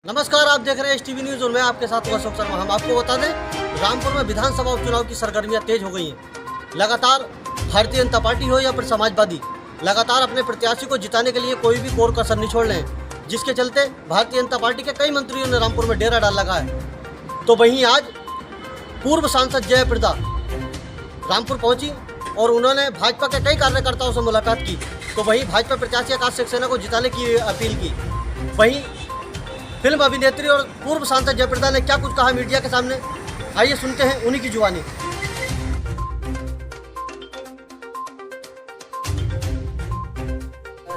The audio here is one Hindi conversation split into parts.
नमस्कार, आप देख रहे हैं STV न्यूज और मैं आपके साथ अशोक शर्मा। हम आपको बता दें, रामपुर में विधानसभा उपचुनाव की सरगर्मियां तेज हो गई हैं। लगातार भारतीय जनता पार्टी हो या फिर समाजवादी, लगातार अपने प्रत्याशी को जिताने के लिए कोई भी कोर कसर नहीं छोड़ रहे हैं, जिसके चलते भारतीय जनता पार्टी के कई मंत्रियों ने रामपुर में डेरा डाल लगा है। तो वहीं आज पूर्व सांसद जयप्रदा रामपुर पहुंची और उन्होंने भाजपा के कई कार्यकर्ताओं से मुलाकात की। तो वहीं भाजपा प्रत्याशी आकाश सक्सेना को जिताने की अपील की। वहीं फिल्म अभिनेत्री और पूर्व सांसद जयप्रदा ने क्या कुछ कहा मीडिया के सामने, आइए सुनते हैं उन्हीं की जुबानी।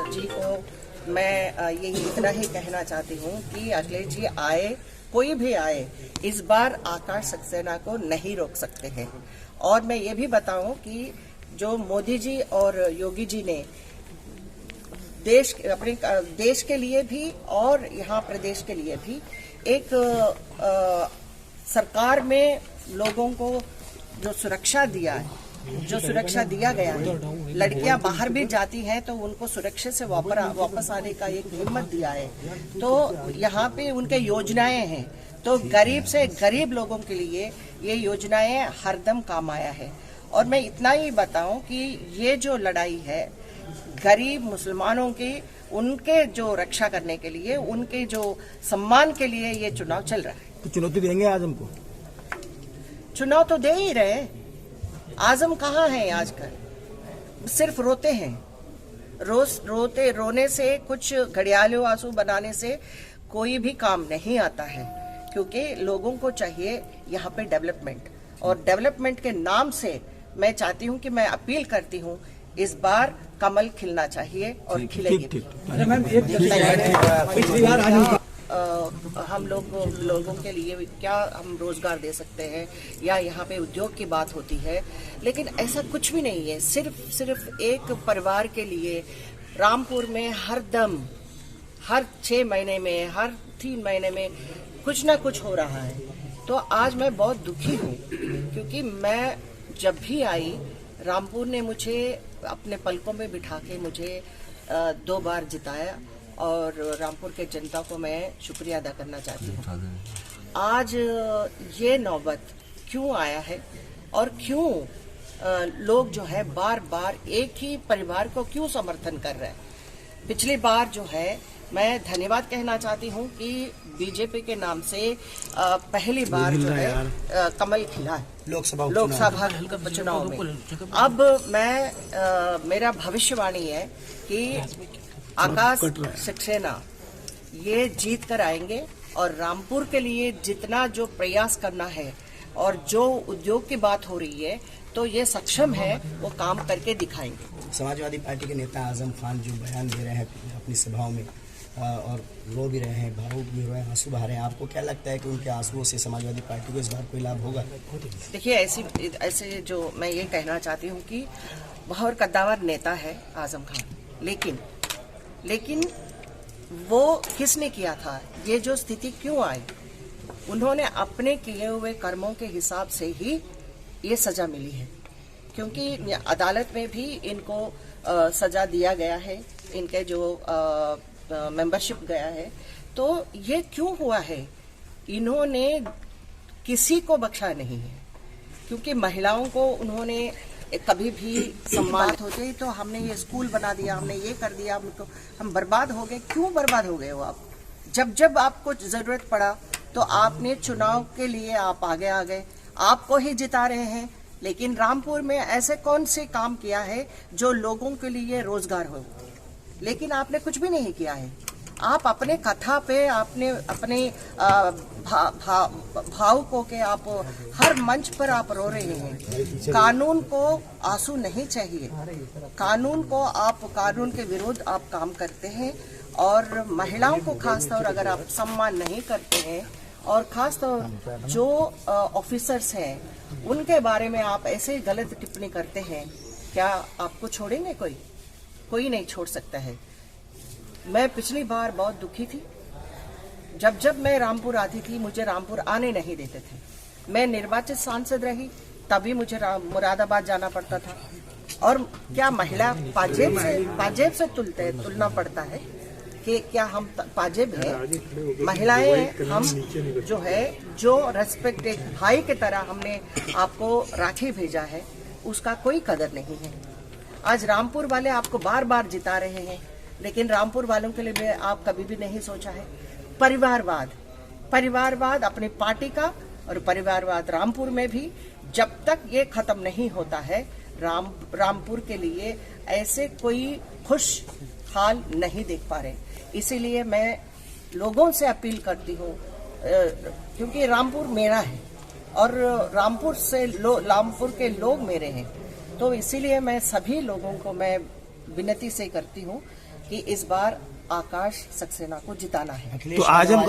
जी को मैं यही इतना ही कहना चाहती हूँ कि अखिलेश जी आए, कोई भी आए, इस बार आकाश सक्सेना को नहीं रोक सकते हैं। और मैं ये भी बताऊं कि जो मोदी जी और योगी जी ने अपने देश के लिए भी और यहाँ प्रदेश के लिए भी एक सरकार में लोगों को जो सुरक्षा दिया है, जो सुरक्षा दिया गया है, लड़कियां बाहर भी जाती हैं तो उनको सुरक्षित से वापस आने का एक हिम्मत दिया है। तो यहाँ पे उनके योजनाएं हैं, तो गरीब से गरीब लोगों के लिए ये योजनाएं हरदम काम आया है। और मैं इतना ही बताऊं कि ये जो लड़ाई है गरीब मुसलमानों की, उनके जो रक्षा करने के लिए, उनके जो सम्मान के लिए ये चुनाव चल रहा है। तो चुनौती देंगे आज हमको? चुनाव तो दे ही रहे। आजम कहाँ है आजकल? सिर्फ रोते हैं। रोने से, कुछ घड़ियालों आंसू बनाने से कोई भी काम नहीं आता है, क्योंकि लोगों को चाहिए यहाँ पे डेवलपमेंट। और डेवलपमेंट के नाम से मैं चाहती हूँ कि मैं अपील करती हूँ, इस बार कमल खिलना चाहिए और खिलेगी। हम लोगों के लिए क्या हम रोजगार दे सकते हैं, या यहाँ पे उद्योग की बात होती है, लेकिन ऐसा कुछ भी नहीं है। सिर्फ एक परिवार के लिए रामपुर में हर 6 महीने में, हर 3 महीने में कुछ ना कुछ हो रहा है। तो आज मैं बहुत दुखी हूँ, क्योंकि मैं जब भी आई, रामपुर ने मुझे अपने पलकों में बिठा के मुझे 2 बार जिताया, और रामपुर के जनता को मैं शुक्रिया अदा करना चाहती हूँ। आज ये नौबत क्यों आया है और क्यों लोग जो है बार बार एक ही परिवार को क्यों समर्थन कर रहे हैं? पिछली बार जो है, मैं धन्यवाद कहना चाहती हूँ कि बीजेपी के नाम से पहली बार जो है कमल खिला है लोकसभा चुनाव में। अब मेरा भविष्यवाणी है कि आकाश सक्सेना ये जीत कर आएंगे, और रामपुर के लिए जितना जो प्रयास करना है और जो उद्योग की बात हो रही है, तो ये सक्षम है, वो काम करके दिखाएंगे। समाजवादी पार्टी के नेता आजम खान जो बयान दे रहे हैं अपनी सभाओं में, और रो भी रहे हैं, भावुक भी रहे हैं, आंसू बहा रहे हैं, आपको क्या लगता है कि उनके आंसुओं से समाजवादी पार्टी को इस बार कोई लाभ होगा? देखिए, ऐसे जो मैं ये कहना चाहती हूँ कि बहुत कद्दावर नेता है आजम खान, लेकिन वो किसने किया था? ये जो स्थिति क्यों आई? उन्होंने अपने किए हुए कर्मों के हिसाब से ही ये सजा मिली है, क्योंकि अदालत में भी इनको सजा दिया गया है, इनके जो मेंबरशिप गया है। तो ये क्यों हुआ है? इन्होंने किसी को बख्शा नहीं है, क्योंकि महिलाओं को उन्होंने कभी भी सम्मान होते तो हमने ये स्कूल बना दिया, हमने ये कर दिया, हम बर्बाद हो गए। क्यों बर्बाद हो गए हो आप? जब आपको जरूरत पड़ा तो आपने चुनाव के लिए आप आगे आ गए, आपको ही जिता रहे हैं। लेकिन रामपुर में ऐसे कौन से काम किया है जो लोगों के लिए रोजगार हो? लेकिन आपने कुछ भी नहीं किया है। आप अपने कथा पे, आपने अपने भावुकों के आप हर मंच पर आप रो रहे हैं। कानून को आंसू नहीं चाहिए, कानून के विरुद्ध आप काम करते हैं, और महिलाओं को खासतौर अगर आप सम्मान नहीं करते हैं, और खासतौर जो ऑफिसर्स हैं उनके बारे में आप ऐसे गलत टिप्पणी करते हैं, क्या आपको छोड़ेंगे? कोई नहीं छोड़ सकता है। मैं पिछली बार बहुत दुखी थी। जब मैं रामपुर आती थी, मुझे रामपुर आने नहीं देते थे। मैं निर्वाचित सांसद रही, तभी मुझे मुरादाबाद जाना पड़ता था। और क्या महिला पाजेब से तुलना पड़ता है? कि क्या हम पाजिब है? महिलाएं हम जो है, जो रेस्पेक्ट एक भाई की तरह हमने आपको राखी भेजा है, उसका कोई कदर नहीं है। आज रामपुर वाले आपको बार बार जिता रहे हैं, लेकिन रामपुर वालों के लिए भी आप कभी भी नहीं सोचा है परिवारवाद अपनी पार्टी का, और परिवारवाद रामपुर में भी जब तक ये खत्म नहीं होता है, रामपुर के लिए ऐसे कोई खुश हाल नहीं देख पा रहे। इसीलिए मैं लोगों से अपील करती हूँ, क्योंकि रामपुर मेरा है और रामपुर के लोग मेरे हैं, तो इसीलिए मैं सभी लोगों को मैं विनती से करती हूँ कि इस बार आकाश सक्सेना को जिताना है। तो आज हम